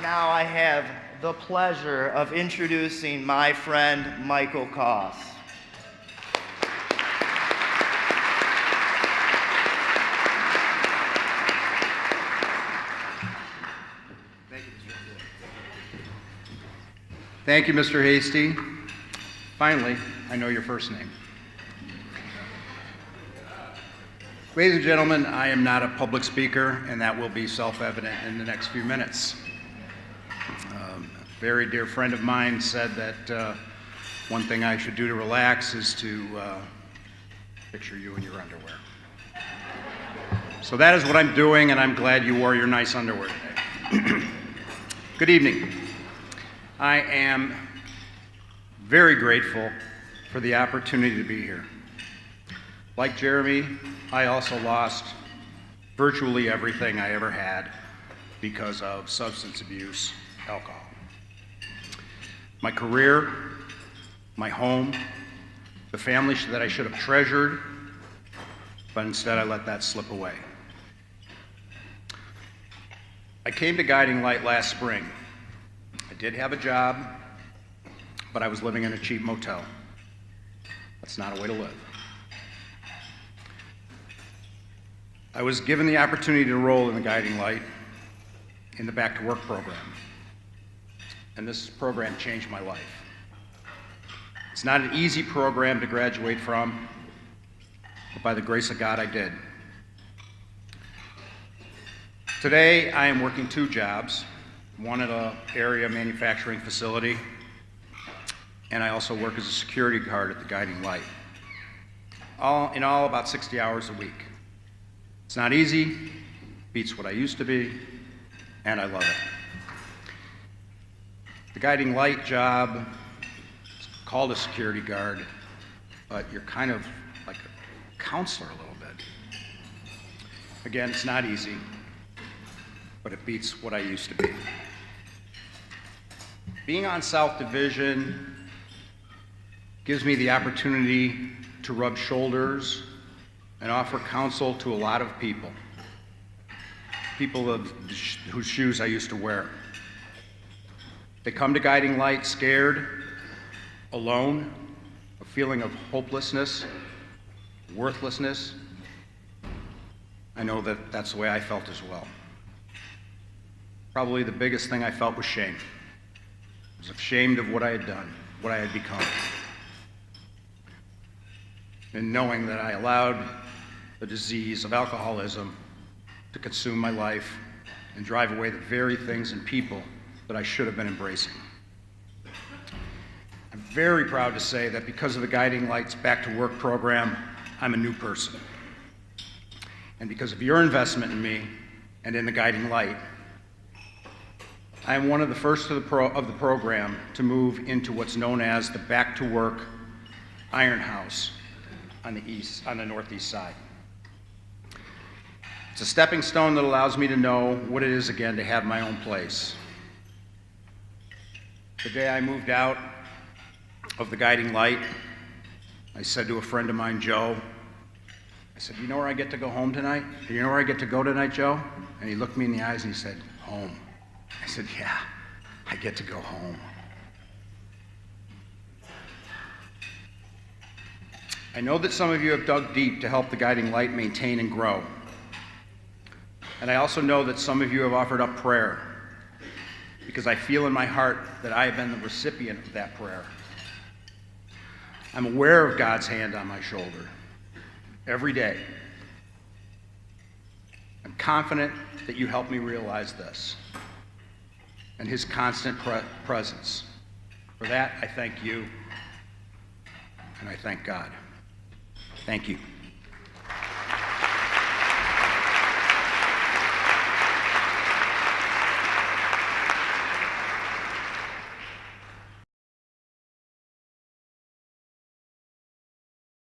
Now I have the pleasure of introducing my friend, Michael Koss. Thank you, Mr. Hasty. Finally, I know your first name. Ladies and gentlemen, I am not a public speaker, and that will be self-evident in the next few minutes. A very dear friend of mine said that one thing I should do to relax is to picture you in your underwear. So that is what I'm doing, and I'm glad you wore your nice underwear today. Good evening. I am very grateful for the opportunity to be here. Like Jeremy, I also lost virtually everything I ever had because of substance abuse, alcohol. My career, my home, the family that I should have treasured, but instead I let that slip away. I came to Guiding Light last spring. I did have a job, but I was living in a cheap motel. That's not a way to live. I was given the opportunity to enroll in the Guiding Light in the Back to Work program. And this program changed my life. It's not an easy program to graduate from, but by the grace of God, I did. Today, I am working two jobs, one at an area manufacturing facility, and I also work as a security guard at the Guiding Light. In all, about 60 hours a week. It's not easy, beats what I used to be, and I love it. The Guiding Light job is called a security guard, but you're kind of like a counselor a little bit. Again, it's not easy, but it beats what I used to be. Being on South Division gives me the opportunity to rub shoulders and offer counsel to a lot of people whose shoes I used to wear. They come to Guiding Light scared, alone, a feeling of hopelessness, worthlessness. I know that that's the way I felt as well. Probably the biggest thing I felt was shame. I was ashamed of what I had done, what I had become. And knowing that I allowed the disease of alcoholism to consume my life and drive away the very things and people that I should have been embracing. I'm very proud to say that because of the Guiding Light's Back to Work program, I'm a new person. And because of your investment in me and in the Guiding Light, I am one of the first of the program to move into what's known as the Back to Work Iron House on the northeast side. It's a stepping stone that allows me to know what it is again to have my own place. The day I moved out of the Guiding Light, I said to a friend of mine, Joe, I said, you know where I get to go home tonight? You know where I get to go tonight, Joe? And he looked me in the eyes and he said, home. I said, yeah, I get to go home. I know that some of you have dug deep to help the Guiding Light maintain and grow. And I also know that some of you have offered up prayer, because I feel in my heart that I have been the recipient of that prayer. I'm aware of God's hand on my shoulder every day. I'm confident that you help me realize this and His constant presence. For that, I thank you, and I thank God. Thank you.